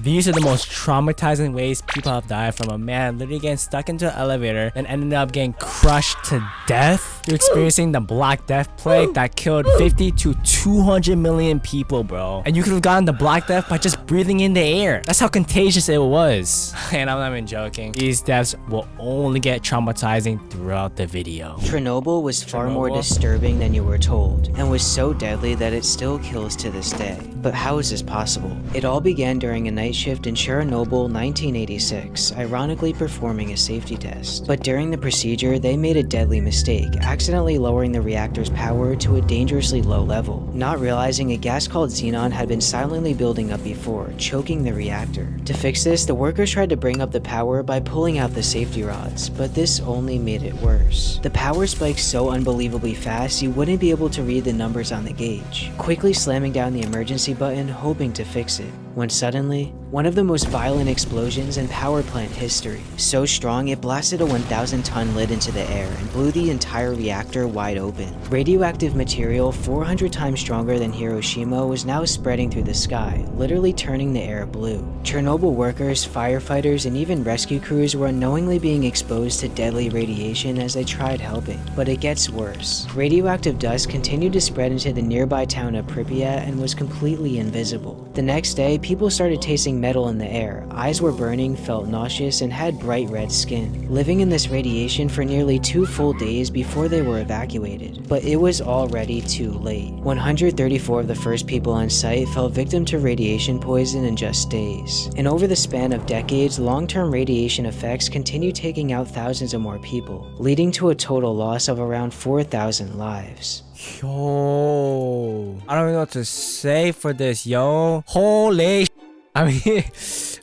These are the most traumatizing ways people have died, from a man literally getting stuck into an elevator and ended up getting crushed to death, to experiencing the Black Death plague that killed 50 to 200 million people, bro. And you could have gotten the Black Death by just breathing in the air. That's how contagious it was. And I'm not even joking. These deaths will only get traumatizing throughout the video. Chernobyl was far more disturbing than you were told, and was so deadly that it still kills to this day. But how is this possible? It all began during a night shift in Chernobyl 1986, ironically performing a safety test. But during the procedure, they made a deadly mistake, accidentally lowering the reactor's power to a dangerously low level, not realizing a gas called xenon had been silently building up before, choking the reactor. To fix this, the workers tried to bring up the power by pulling out the safety rods, but this only made it worse. The power spiked so unbelievably fast you wouldn't be able to read the numbers on the gauge, quickly slamming down the emergency button hoping to fix it, when suddenly, one of the most violent explosions in power plant history. So strong it blasted a 1,000-ton lid into the air and blew the entire reactor wide open. Radioactive material 400 times stronger than Hiroshima was now spreading through the sky, literally turning the air blue. Chernobyl workers, firefighters, and even rescue crews were unknowingly being exposed to deadly radiation as they tried helping. But it gets worse. Radioactive dust continued to spread into the nearby town of Pripyat and was completely invisible. The next day, people started tasting metal in the air, eyes were burning, felt nauseous, and had bright red skin, living in this radiation for nearly 2 full days before they were evacuated. But it was already too late. 134 of the first people on site fell victim to radiation poison in just days. And over the span of decades, long-term radiation effects continue taking out thousands of more people, leading to a total loss of around 4,000 lives. Yo, I don't even know what to say for this, yo. Holy I mean,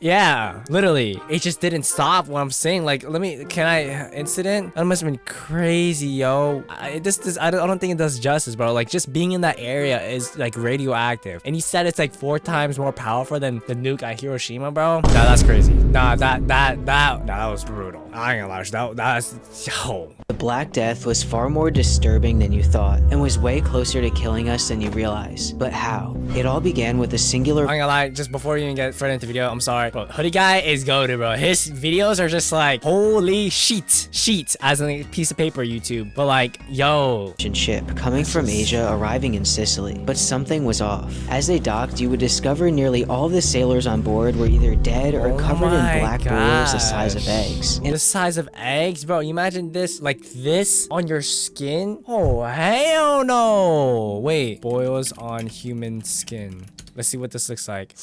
yeah, literally. It just didn't stop what I'm saying. Like, incident? That must have been crazy, yo. I don't think it does justice, bro. Like, just being in that area is, like, radioactive. And he said it's, like, 4 times more powerful than the nuke at Hiroshima, bro. Nah, that's crazy. Nah, that was brutal. I ain't gonna lie, that's, yo. The Black Death was far more disturbing than you thought, and was way closer to killing us than you realize. But how? It all began with a singular— I ain't gonna lie, just before you even get further into the video, I'm sorry. Bro, Hoodie Guy is goated, bro. His videos are just like, holy sheets, as in a piece of paper YouTube. But like, yo. Ship coming from Asia arriving in Sicily. But something was off. As they docked, you would discover nearly all the sailors on board were either dead or covered in black boils the size of eggs. The size of eggs? Bro, you imagine this, like this on your skin? Oh, hell no. Wait, boils on human skin. Let's see what this looks like.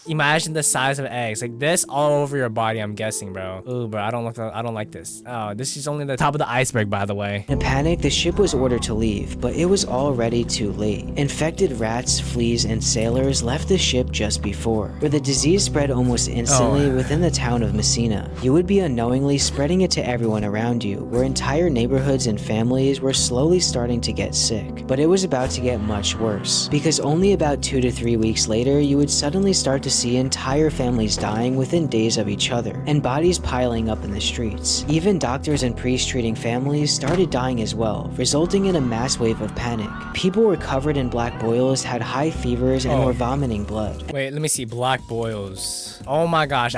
Imagine the size of eggs, like this all over your body. I'm guessing, bro. Ooh, bro, I don't like this. Oh, this is only the top of the iceberg, by the way. In a panic, the ship was ordered to leave, but it was already too late. Infected rats, fleas, and sailors left the ship just before, where the disease spread almost instantly within the town of Messina. You would be unknowingly spreading it to everyone around you, where entire neighborhoods and families were slowly starting to get sick. But it was about to get much worse, because only about 2 to 3 weeks later, you would suddenly start to see entire families dying within days of each other, and bodies piling up in the streets. Even doctors and priests treating families started dying as well, resulting in a mass wave of panic. People were covered in black boils, had high fevers, and were vomiting blood. Wait, let me see. Black boils. Oh my gosh.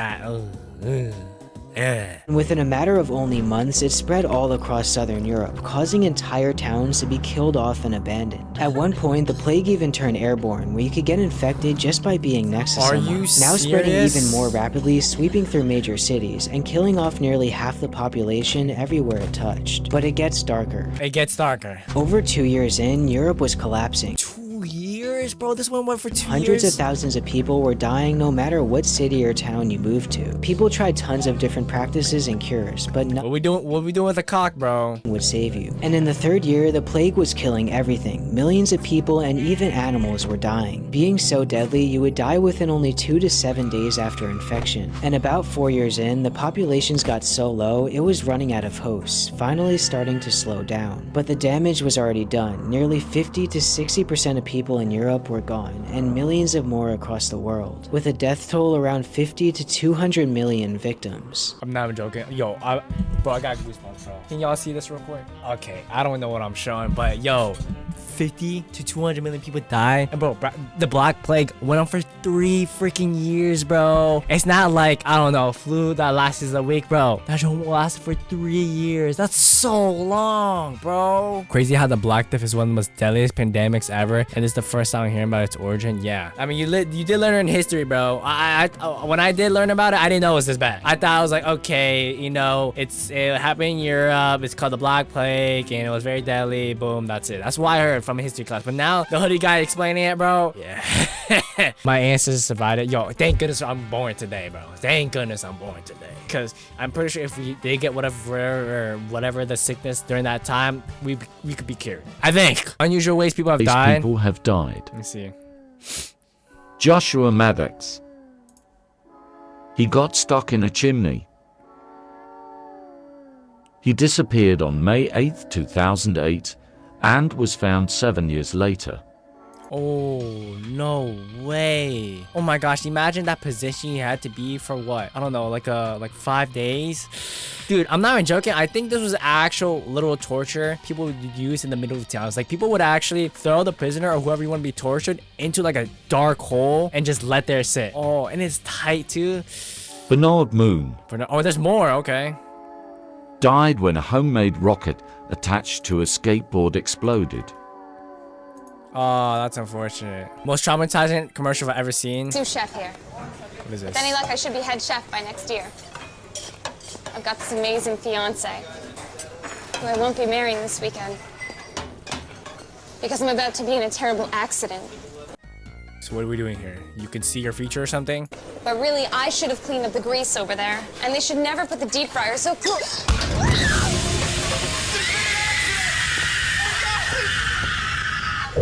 And within a matter of only months, it spread all across southern Europe, causing entire towns to be killed off and abandoned. At one point, the plague even turned airborne, where you could get infected just by being next to someone. Now spreading even more rapidly, sweeping through major cities, and killing off nearly half the population everywhere it touched. But it gets darker. It gets darker. Over 2 years in, Europe was collapsing. 2 years, bro? This one went for 2 years? Hundreds of thousands of people were dying no matter what city or town you moved to. People tried tons of different practices and cures, but What we doing with the cock, bro? Would save you. And in the 3rd year, the plague was killing everything. Millions of people and even animals were dying. Being so deadly, you would die within only 2 to 7 days after infection. And about 4 years in, the populations got so low, it was running out of hosts, finally starting to slow down. But the damage was already done. Nearly 50 to 60% of people in Europe were gone, and millions of more across the world, with a death toll around 50 to 200 million victims. I'm not even joking. Yo, bro, I got goosebumps, bro. Can y'all see this real quick? Okay, I don't know what I'm showing, but yo, 150 to 200 million people died. And bro, the Black Plague went on for 3 freaking years, bro. It's not like, I don't know, flu that lasts a week, bro. That shit lasted for 3 years. That's so long, bro. Crazy how the Black Death is one of the most deadliest pandemics ever, and this is the first time I'm hearing about its origin. Yeah, I mean, you did learn in history, bro. When I did learn about it, I didn't know it was this bad. I thought I was like, okay, you know, it happened in Europe. It's called the Black Plague, and it was very deadly. Boom, that's it. That's what I heard from a history class. But now the hoodie guy explaining it, bro. Yeah, my ancestors survived it. Yo, thank goodness I'm born today, bro. Thank goodness I'm born today, because I'm pretty sure if we did get whatever the sickness during that time, we could be cured. I think. Unusual ways people have died. People have died. Let me see. Joshua Maddox. He got stuck in a chimney. He disappeared on May 8, 2008, and was found 7 years later. Oh, no way. Oh my gosh, imagine that position you had to be for what? I don't know, like 5 days? Dude, I'm not even joking. I think this was actual literal torture people would use in the middle of towns. Like, people would actually throw the prisoner or whoever you want to be tortured into like a dark hole and just let there sit. Oh, and it's tight too. Bernard Moon. Oh, there's more, okay. Died when a homemade rocket attached to a skateboard exploded. Oh, that's unfortunate. Most traumatizing commercial I've ever seen. Sous chef here. What is this? With any luck, I should be head chef by next year. I've got this amazing fiance, who I won't be marrying this weekend, because I'm about to be in a terrible accident. So what are we doing here? You can see your future or something? But really, I should have cleaned up the grease over there, and they should never put the deep fryer so close.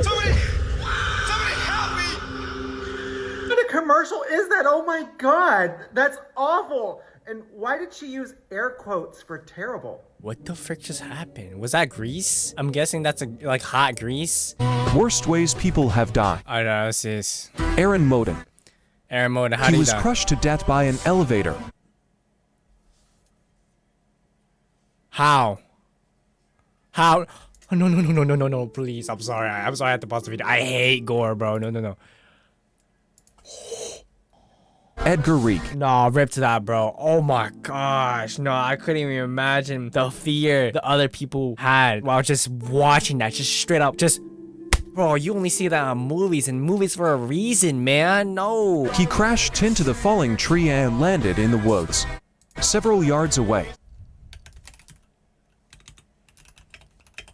Somebody help me! What a commercial is that? Oh my god, that's awful. And why did she use air quotes for terrible? What the frick just happened? Was that grease? I'm guessing that's like hot grease. Worst ways people have died. I don't know, this is Aaron Moden. Aaron Moden. How do He you was die? crushed to death by an elevator. How? How? Oh, no, please. I'm sorry. I had to pause the video. I hate gore, bro. No. Edgar Reek. No, rip to that, bro. Oh my gosh. No, I couldn't even imagine the fear the other people had while just watching that. Just straight up, just... Bro, you only see that on movies, and movies for a reason, man. No. He crashed into the falling tree and landed in the woods, several yards away.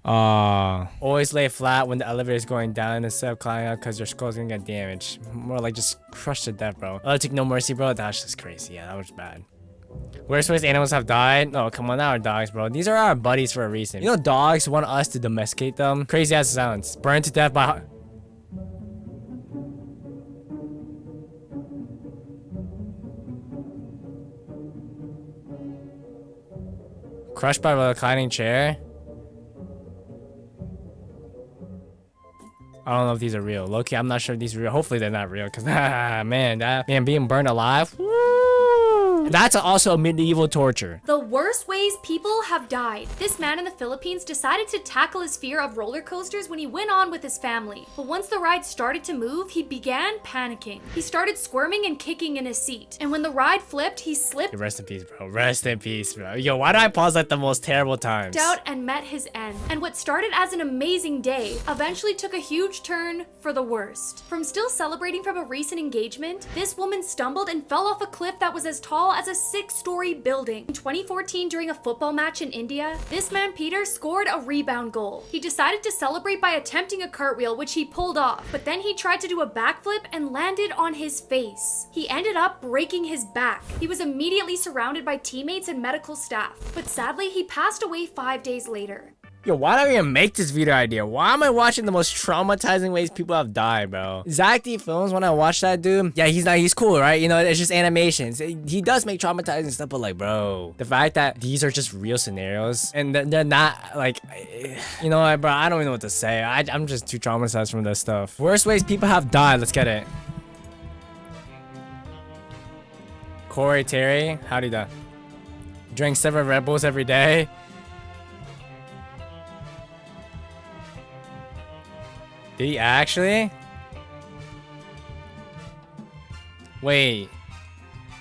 Always lay flat when the elevator is going down instead of climbing up, because your skull's gonna get damaged. More like just crushed to death, bro. Oh, took no mercy, bro. That's just crazy. Yeah, that was bad. Worst ways animals have died? No, come on, not our dogs, bro. These are our buddies for a reason. You know, dogs want us to domesticate them. Crazy as it sounds. Burned to death by... Crushed by a reclining chair? I don't know if these are real. Low-key, I'm not sure if these are real. Hopefully they're not real, because man, being burned alive. Woo! That's also a medieval torture. The worst ways people have died. This man in the Philippines decided to tackle his fear of roller coasters when he went on with his family. But once the ride started to move, he began panicking. He started squirming and kicking in his seat. And when the ride flipped, he slipped. Rest in peace, bro. Rest in peace, bro. Yo, why do I pause at the most terrible times? Out and met his end. And what started as an amazing day eventually took a huge turn for the worst. From still celebrating from a recent engagement, this woman stumbled and fell off a cliff that was as tall as a 6-story building. In 2014, during a football match in India, this man Peter scored a rebound goal. He decided to celebrate by attempting a cartwheel, which he pulled off, but then he tried to do a backflip and landed on his face. He ended up breaking his back. He was immediately surrounded by teammates and medical staff, but sadly he passed away 5 days later. Yo, why did I even make this video idea? Why am I watching the most traumatizing ways people have died, bro? Zach D Films, when I watch that dude, yeah, he's cool, right? You know, it's just animations. He does make traumatizing stuff, but like, bro, the fact that these are just real scenarios and they're not like, you know what, bro, I don't even know what to say. I'm just too traumatized from this stuff. Worst ways people have died. Let's get it. Corey Terry, how'd he die? Drink 7 Red Bulls every day. Did he actually? Wait.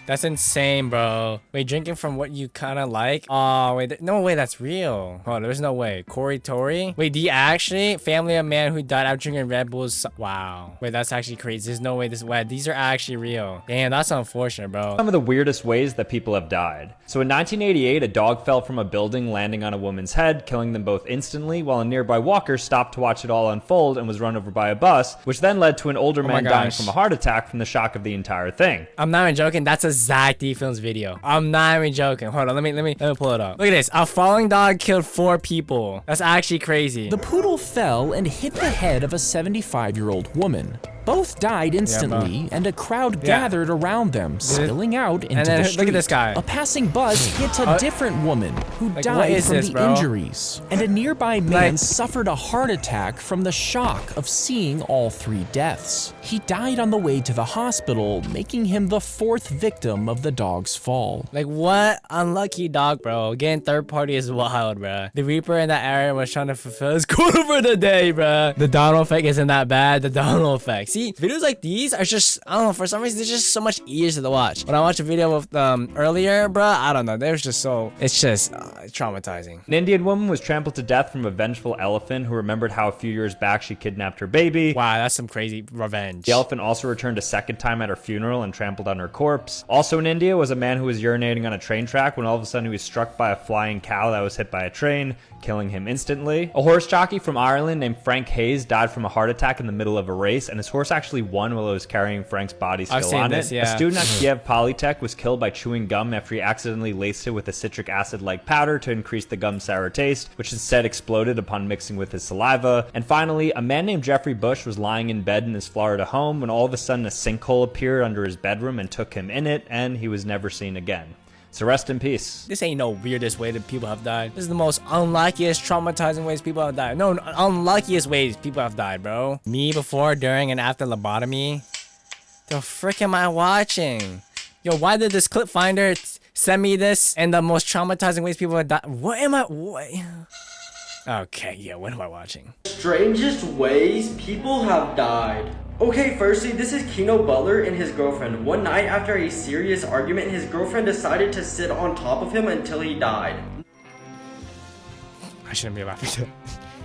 That's insane, bro. Wait, drinking from what you kind of like? Oh, wait. No way, that's real. Oh, there's no way. Corey Tory? Wait, do you actually? Family of man who died after drinking Red Bulls. Wow. Wait, that's actually crazy. There's no way this way. These are actually real. Damn, that's unfortunate, bro. Some of the weirdest ways that people have died. So in 1988, a dog fell from a building, landing on a woman's head, killing them both instantly, while a nearby walker stopped to watch it all unfold and was run over by a bus, which then led to an older man dying from a heart attack from the shock of the entire thing. I'm not even joking. That's a Zach D Films video. I'm not even joking. Hold on, let me pull it up. Look at this. A falling dog killed 4 people. That's actually crazy. The poodle fell and hit the head of a 75-year-old woman. Both died instantly, and a crowd gathered around them, spilling out into the street. Look at this guy. A passing bus hit a different woman who died from the injuries, and a nearby man suffered a heart attack from the shock of seeing all 3 deaths. He died on the way to the hospital, making him the 4th victim of the dog's fall. Like, what unlucky dog, bro. Getting third party is wild, bro. The Reaper in that area was trying to fulfill his quota for the day, bro. The Donald effect isn't that bad. The Donald effect. See, videos like these are just, I don't know, for some reason, they're just so much easier to watch. When I watched a video of earlier, bro, I don't know, they was just so, it's just traumatizing. An Indian woman was trampled to death from a vengeful elephant who remembered how a few years back she kidnapped her baby. Wow, that's some crazy revenge. The elephant also returned a second time at her funeral and trampled on her corpse. Also in India was a man who was urinating on a train track when all of a sudden he was struck by a flying cow that was hit by a train, killing him instantly. A horse jockey from Ireland named Frank Hayes died from a heart attack in the middle of a race, and his horse actually won while it was carrying Frank's body still on it. Yeah. A student at Kiev Polytech was killed by chewing gum after he accidentally laced it with a citric acid-like powder to increase the gum's sour taste, which instead exploded upon mixing with his saliva. And finally, a man named Jeffrey Bush was lying in bed in his Florida home when all of a sudden a sinkhole appeared under his bedroom and took him in it, and he was never seen again. So rest in peace. This ain't no weirdest way that people have died. This is the most unluckiest, traumatizing ways people have died. No, unluckiest ways people have died, bro. Me before, during, and after lobotomy. The frick am I watching? Yo, why did this clip finder send me this and the most traumatizing ways people have died? What am I? What? Okay, yeah, what am I watching? Strangest ways people have died. Okay, firstly, this is Keno Butler and his girlfriend. One night after a serious argument, his girlfriend decided to sit on top of him until he died. I shouldn't be laughing.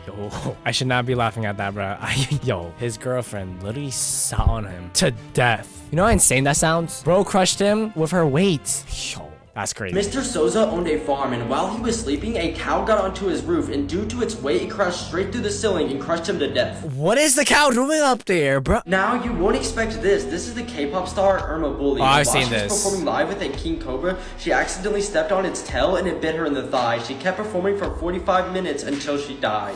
Yo, I should not be laughing at that, bro. Yo, his girlfriend literally sat on him to death. You know how insane that sounds? Bro crushed him with her weight. Yo, that's crazy. Mr. Souza owned a farm, and while he was sleeping, a cow got onto his roof, and due to its weight, it crashed straight through the ceiling and crushed him to death. What is the cow doing up there, bro? Now, you won't expect this. This is the K-pop star Irma Bully. Oh, I've seen While she was this. performing live with a king cobra, she accidentally stepped on its tail, and it bit her in the thigh. She kept performing for 45 minutes until she died.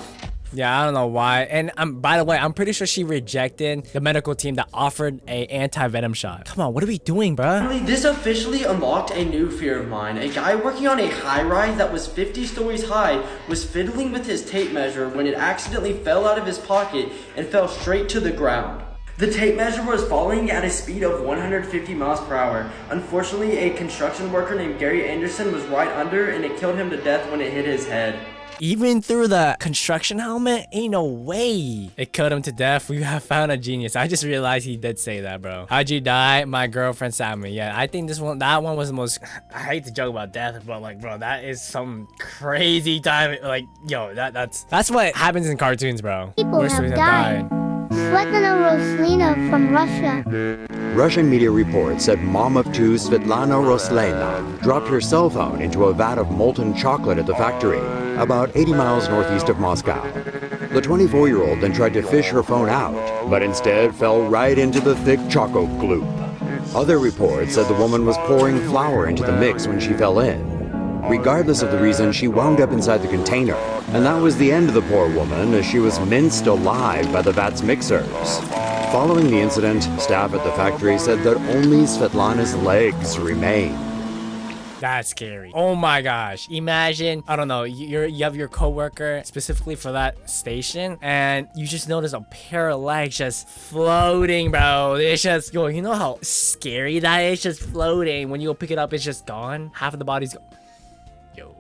Yeah, I don't know why. And by the way, I'm pretty sure she rejected the medical team that offered a anti-venom shot. Come on, what are we doing, bruh? This officially unlocked a new fear of mine. A guy working on a high-rise that was 50 stories high was fiddling with his tape measure when it accidentally fell out of his pocket and fell straight to the ground. The tape measure was falling at a speed of 150 miles per hour. Unfortunately, a construction worker named Gary Anderson was right under, and it killed him to death when it hit his head. Even through the construction helmet? Ain't no way. It killed him to death. We have found a genius. I just realized he did say that, bro. How'd you die? My girlfriend stabbed me. Yeah, I think that one was the most, I hate to joke about death, but like, bro, that is some crazy time. Like, yo, that's what happens in cartoons, bro. People have died. Svetlana Roslina from Russia. Russian media reports said mom of 2 Svetlana Roslina dropped her cell phone into a vat of molten chocolate at the factory, about 80 miles northeast of Moscow. The 24-year-old then tried to fish her phone out, but instead fell right into the thick choco gloop. Other reports said the woman was pouring flour into the mix when she fell in. Regardless of the reason, she wound up inside the container, and that was the end of the poor woman, as she was minced alive by the vat's mixers. Following the incident, staff at the factory said that only Svetlana's legs remained. That's scary. Oh my gosh. Imagine, I don't know, you have your coworker specifically for that station, and you just notice a pair of legs just floating, bro. It's just, yo, you know how scary that is? Just floating. When you go pick it up, it's just gone. Half of the body's gone. Yo.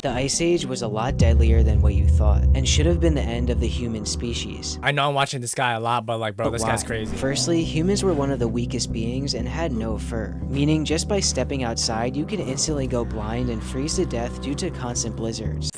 The Ice Age was a lot deadlier than what you thought, and should have been the end of the human species. I know I'm watching this guy a lot, but like, bro, this guy's crazy. Firstly, humans were one of the weakest beings and had no fur, meaning just by stepping outside, you could instantly go blind and freeze to death due to constant blizzards.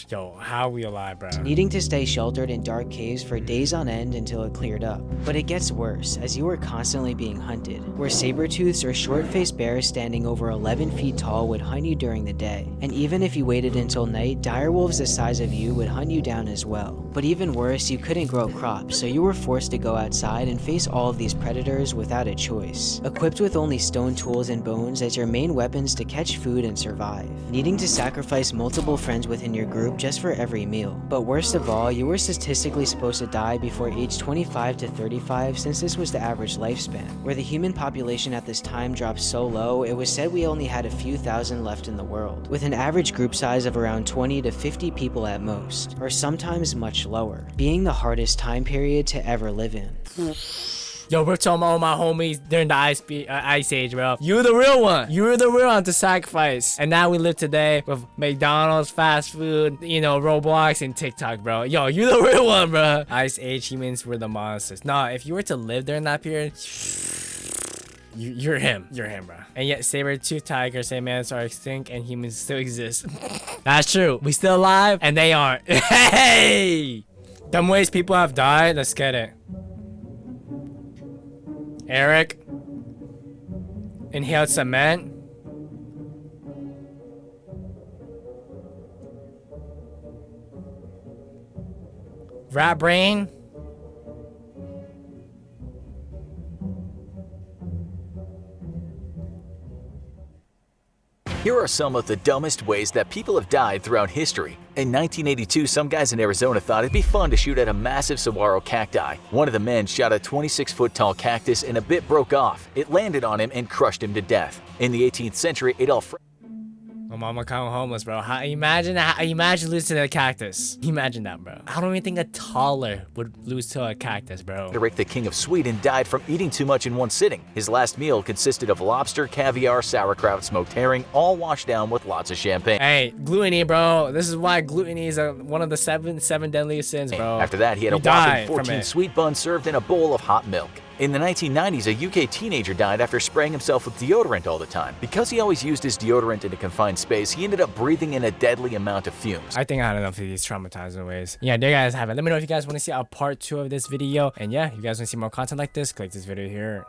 Yo, how are we alive, bro? Needing to stay sheltered in dark caves for days on end until it cleared up. But it gets worse, as you were constantly being hunted, where saber-tooths or short-faced bears standing over 11 feet tall would hunt you during the day. And even if you waited until night, direwolves the size of you would hunt you down as well. But even worse, you couldn't grow crops, so you were forced to go outside and face all of these predators without a choice, equipped with only stone tools and bones as your main weapons to catch food and survive, needing to sacrifice multiple friends within your group just for every meal. But worst of all, you were statistically supposed to die before age 25 to 35, since this was the average lifespan. Where the human population at this time dropped so low, it was said we only had a few thousand left in the world, with an average group size of around 20 to 50 people at most, or sometimes much lower, being the hardest time period to ever live in. Yo, we're talking about all my homies during the Ice Age, bro. You're the real one. You're the real one to sacrifice. And now we live today with McDonald's, fast food, you know, Roblox, and TikTok, bro. Yo, you're the real one, bro. Ice Age humans were the monsters. Nah, if you were to live during that period, you're him. You're him, bro. And yet, saber-tooth tigers say mammoths are extinct and humans still exist. That's true. We still alive, and they aren't. Hey! Dumb ways people have died. Let's get it. Eric inhaled cement. Rat brain. Here are some of the dumbest ways that people have died throughout history. In 1982, some guys in Arizona thought it'd be fun to shoot at a massive saguaro cacti. One of the men shot a 26-foot-tall cactus and a bit broke off. It landed on him and crushed him to death. In the 18th century, Adolf... My mama kind of homeless, bro. Imagine losing to a cactus. Imagine that, bro. I don't even think a toddler would lose to a cactus, bro. Frederick, the King of Sweden, died from eating too much in one sitting. His last meal consisted of lobster, caviar, sauerkraut, smoked herring, all washed down with lots of champagne. Hey, gluttony, bro. This is why gluttony is one of the seven deadliest sins, bro. After that, he had a whopping 14 sweet buns served in a bowl of hot milk. In the 1990s, a UK teenager died after spraying himself with deodorant all the time. Because he always used his deodorant in a confined space, he ended up breathing in a deadly amount of fumes. I think I had enough of these traumatizing ways. Yeah, there you guys have it. Let me know if you guys want to see a part 2 of this video. And yeah, if you guys want to see more content like this, click this video here.